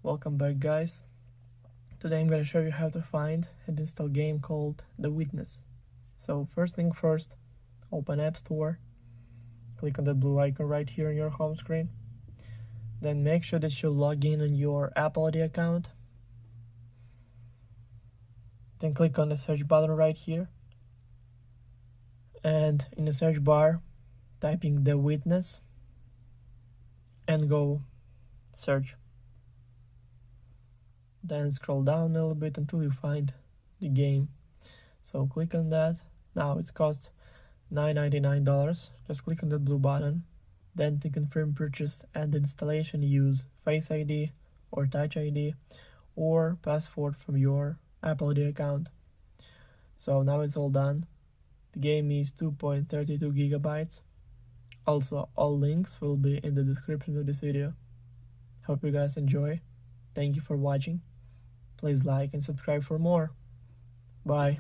Welcome back, guys. Today I'm gonna show you how to find and install a game called The Witness. So first thing first, open App Store, click on the blue icon right here on your home screen. Then make sure that you log in on your Apple ID account. Then click on the search button right here. And in the search bar, typing The Witness and go search. Then scroll down a little bit until you find the game. So click on that. Now it's cost $9.99. Just click on the blue button. Then to confirm purchase and installation, use Face ID or Touch ID or password from your Apple ID account. So now it's all done. The game is 2.32 gigabytes. Also, all links will be in the description of this video. Hope you guys enjoy. Thank you for watching. Please like and subscribe for more. Bye.